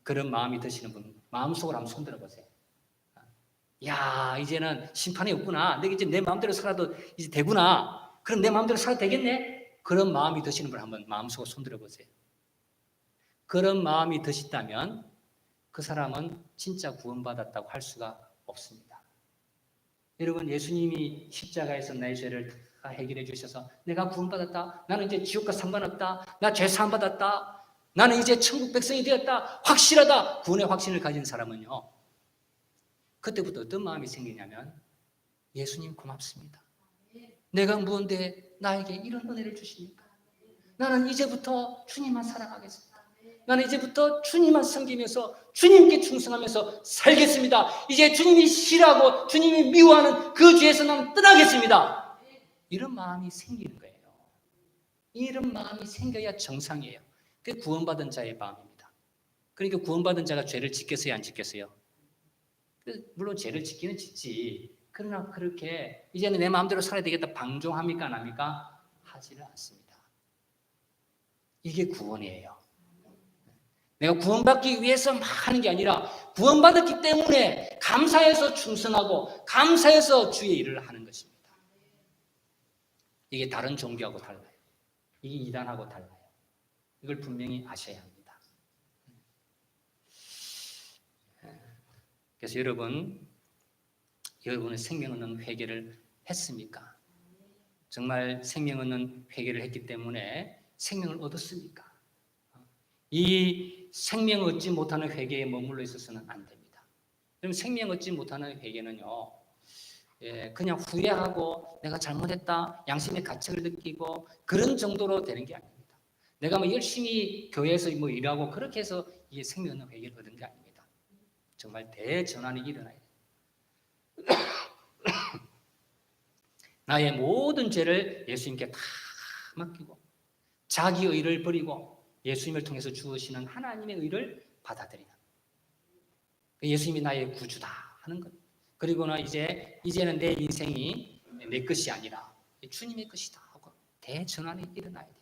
Speaker 1: 그런 마음이 드시는 분 마음속으로 한번 손들어 보세요. 이제는 심판이 없구나. 내가 이제 내 마음대로 살아도 이제 되구나. 그럼 내 마음대로 살아도 되겠네? 그런 마음이 드시는 분 한번 마음속으로 손들어 보세요. 그런 마음이 드셨다면 그 사람은 진짜 구원받았다고 할 수가 없습니다. 여러분 예수님이 십자가에서 나의 죄를 다 해결해 주셔서 내가 구원받았다. 나는 이제 지옥과 상관없다. 나 죄 사함 받았다. 나는 이제 천국 백성이 되었다. 확실하다. 구원의 확신을 가진 사람은요. 그때부터 어떤 마음이 생기냐면 예수님 고맙습니다. 내가 무언데 나에게 이런 은혜를 주십니까? 나는 이제부터 주님만 사랑하겠습니다. 나는 이제부터 주님만 섬기면서 주님께 충성하면서 살겠습니다. 이제 주님이 싫어하고 주님이 미워하는 그 죄에서 나는 떠나겠습니다. 이런 마음이 생기는 거예요. 이런 마음이 생겨야 정상이에요. 그게 구원받은 자의 마음입니다. 그러니까 구원받은 자가 죄를 짓겠어요? 안 짓겠어요? 물론 죄를 짓기는 짓지. 그러나 그렇게 이제는 내 마음대로 살아야 되겠다 방종합니까? 안 합니까? 하지는 않습니다. 이게 구원이에요. 내가 구원받기 위해서 막 하는 게 아니라 구원받았기 때문에 감사해서 충성하고 감사해서 주의 일을 하는 것입니다. 이게 다른 종교하고 달라요. 이게 이단하고 달라요. 이걸 분명히 아셔야 합니다. 그래서 여러분의 생명 없는 회개를 했습니까? 정말 생명 얻는 회개를 했기 때문에 생명을 얻었습니까? 이 생명 얻지 못하는 회개에 머물러 있어서는 안 됩니다. 그럼 생명 얻지 못하는 회개는요, 그냥 후회하고 내가 잘못했다, 양심의 가책을 느끼고 그런 정도로 되는 게 아닙니다. 내가 뭐 열심히 교회에서 뭐 일하고 그렇게 해서 이게 생명 얻는 회개를 얻은 게 아닙니다. 정말 대전환이 일어나야 돼요. 나의 모든 죄를 예수님께 다 맡기고 자기 의를 버리고 예수님을 통해서 주시는 하나님의 의를 받아들이는, 예수님이 나의 구주다 하는 것. 그리고는 이제는 내 인생이 내 것이 아니라 주님의 것이다 하고 대전환이 일어나야 돼요.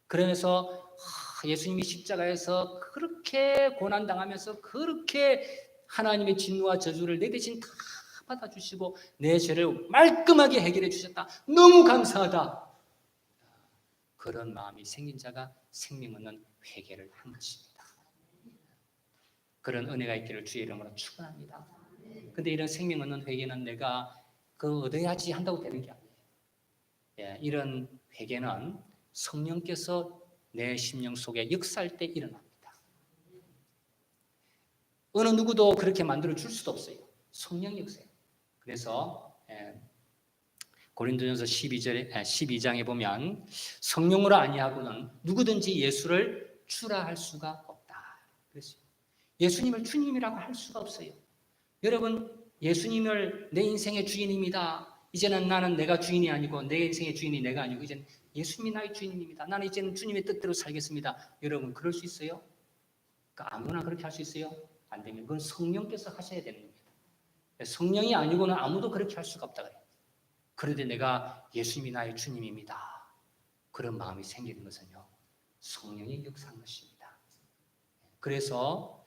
Speaker 1: 그러면서 예수님이 십자가에서 그렇게 고난당하면서 그렇게 하나님의 진노와 저주를 내 대신 다 받아주시고 내 죄를 말끔하게 해결해 주셨다. 너무 감사하다. 그런 마음이 생긴 자가 생명 얻는 회개를 한 것입니다. 그런 은혜가 있기를 주의 이름으로 축원합니다. 근데 이런 생명 얻는 회개는 내가 얻어야지 한다고 되는 게 아니에요. 이런 회개는 성령께서 내 심령 속에 역사할 때 일어납니다. 어느 누구도 그렇게 만들어 줄 수도 없어요. 성령이 역사해요. 그래서 고린도전서 12장에 보면 성령으로 아니하고는 누구든지 예수를 주라 할 수가 없다. 그랬어요. 예수님을 주님이라고 할 수가 없어요. 여러분, 예수님을 내 인생의 주인입니다. 이제는 나는 내가 주인이 아니고 내 인생의 주인이 내가 아니고 이제는 예수님이 나의 주인입니다. 나는 이제는 주님의 뜻대로 살겠습니다. 여러분, 그럴 수 있어요? 그러니까 아무나 그렇게 할 수 있어요? 안 됩니다. 그건 성령께서 하셔야 되는 겁니다. 성령이 아니고는 아무도 그렇게 할 수가 없다 그래요. 그런데 내가 예수님이 나의 주님입니다. 그런 마음이 생기는 것은요, 성령이 역사한 것입니다. 그래서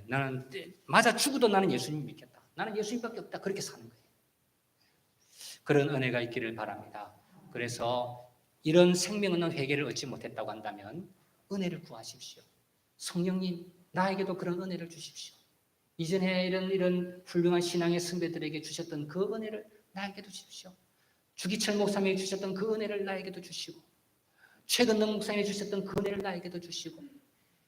Speaker 1: 나는 맞아 죽어도 나는 예수님 믿겠다. 나는 예수님밖에 없다. 그렇게 사는 거예요. 그런 은혜가 있기를 바랍니다. 그래서 이런 생명 없는 회개를 얻지 못했다고 한다면 은혜를 구하십시오. 성령님, 나에게도 그런 은혜를 주십시오. 이전에 이런 훌륭한 신앙의 선배들에게 주셨던 그 은혜를 나에게도 주십시오. 주기철 목사님이 주셨던 그 은혜를 나에게도 주시고, 최근능 목사님이 주셨던 그 은혜를 나에게도 주시고,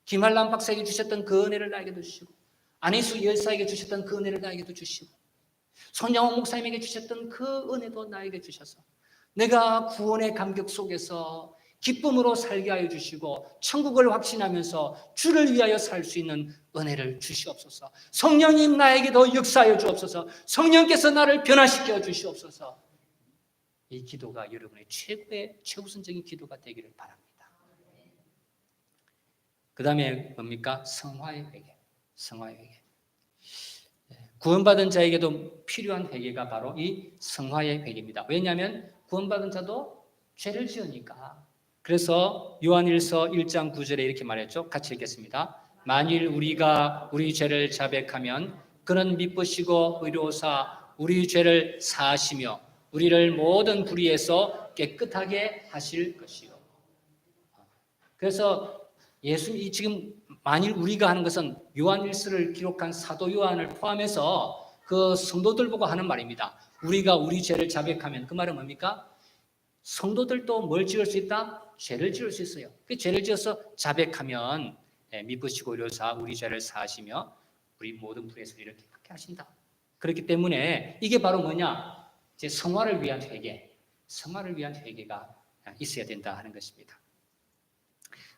Speaker 1: 김한람 박사에게 주셨던 그 은혜를 나에게도 주시고, 안희수 열사에게 주셨던 그 은혜를 나에게도 주시고, 손양호 목사님에게 주셨던 그 은혜도 나에게 주셔서 내가 구원의 감격 속에서 기쁨으로 살게 하여 주시고 천국을 확신하면서 주를 위하여 살 수 있는 은혜를 주시옵소서. 성령님 나에게도 역사하여 주옵소서. 성령께서 나를 변화시켜 주시옵소서. 이 기도가 여러분의 최우선적인 기도가 되기를 바랍니다. 그 다음에 뭡니까? 성화의 회개. 성화의 회개. 구원받은 자에게도 필요한 회개가 바로 이 성화의 회개입니다. 왜냐하면 구원받은 자도 죄를 지으니까. 그래서 요한일서 1장 9절에 이렇게 말했죠. 같이 읽겠습니다. 만일 우리가 우리 죄를 자백하면 그는 미쁘시고 의로우사 우리 죄를 사하시며 우리를 모든 불의에서 깨끗하게 하실 것이요. 그래서 예수님이 지금 만일 우리가 하는 것은 요한일서를 기록한 사도 요한을 포함해서 그 성도들 보고 하는 말입니다. 우리가 우리 죄를 자백하면 그 말은 뭡니까? 성도들도 뭘 지을 수 있다? 죄를 지을 수 있어요. 그 죄를 지어서 자백하면 미쁘시고 의로우사 우리 죄를 사하시며 우리 모든 불의에서 우리를 깨끗하게 하신다. 그렇기 때문에 이게 바로 뭐냐? 이제 성화를 위한 회개, 성화를 위한 회개가 있어야 된다 하는 것입니다.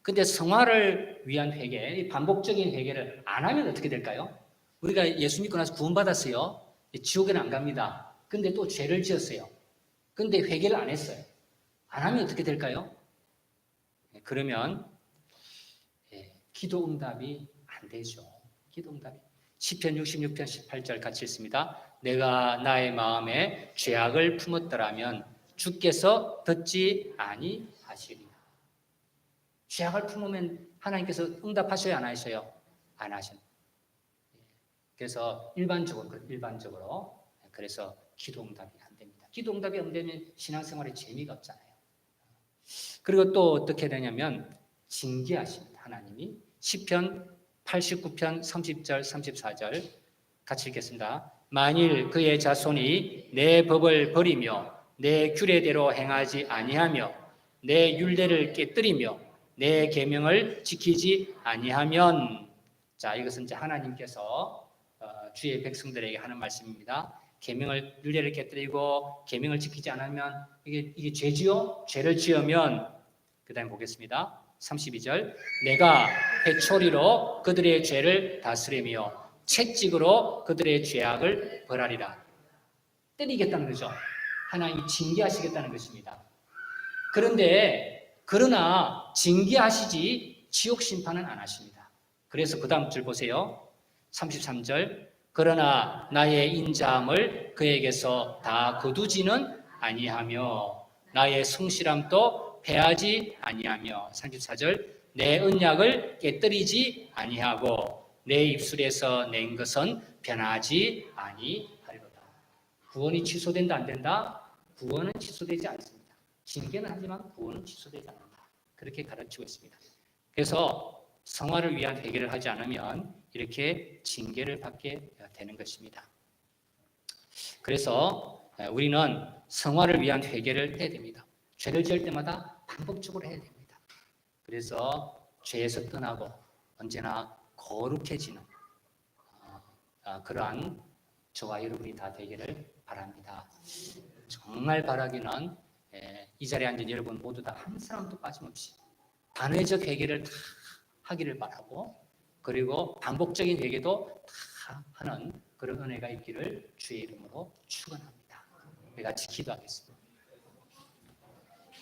Speaker 1: 근데 성화를 위한 회개, 반복적인 회개를 안 하면 어떻게 될까요? 우리가 예수 믿고 나서 구원받았어요. 지옥에는 안 갑니다. 근데 또 죄를 지었어요. 근데 회개를 안 했어요. 안 하면 어떻게 될까요? 그러면 기도 응답이 안 되죠. 기도 응답이. 시편 66편 18절 같이 읽습니다. 내가 나의 마음에 죄악을 품었더라면 주께서 듣지 아니하시리라. 죄악을 품으면 하나님께서 응답하셔야 안 하셔요? 안 하셔요. 그래서 일반적으로 그래서 기도 응답이 안 됩니다. 기도 응답이 안 되면 신앙생활에 재미가 없잖아요. 그리고 또 어떻게 되냐면 징계하십니다. 하나님이 시편 89편 30절 34절 같이 읽겠습니다. 만일 그의 자손이 내 법을 버리며 내 규례대로 행하지 아니하며 내 율례를 깨뜨리며 내 계명을 지키지 아니하면. 자, 이것은 이제 하나님께서 주의 백성들에게 하는 말씀입니다. 계명을 율례를 깨뜨리고 계명을 지키지 않으면 이게 죄지요? 죄를 지으면 그다음에 보겠습니다. 32절 내가 회초리로 그들의 죄를 다스리며 채찍으로 그들의 죄악을 벌하리라. 때리겠다는 거죠. 하나님이 징계하시겠다는 것입니다. 그러나 징계하시지 지옥 심판은 안 하십니다. 그래서 그 다음 줄 보세요. 33절 그러나 나의 인자함을 그에게서 다 거두지는 아니하며 나의 성실함도 패하지 아니하며. 34절 내 언약을 깨뜨리지 아니하고 내 입술에서 낸 것은 변하지 아니하리로다. 구원이 취소된다 안 된다? 구원은 취소되지 않습니다. 징계는 하지만 구원은 취소되지 않는다. 그렇게 가르치고 있습니다. 그래서 성화를 위한 회개를 하지 않으면 이렇게 징계를 받게 되는 것입니다. 그래서 우리는 성화를 위한 회개를 해야 됩니다. 죄를 지을 때마다 반복적으로 해야 됩니다. 그래서 죄에서 떠나고 언제나 거룩해지는 그러한 저와 여러분이 다 되기를 바랍니다. 정말 바라기는 이 자리에 앉은 여러분 모두 다 한 사람도 빠짐없이 단회적 회개를 다 하기를 바라고, 그리고 반복적인 회개도 다 하는 그런 은혜가 있기를 주의 이름으로 축원합니다. 우리 같이 기도하겠습니다.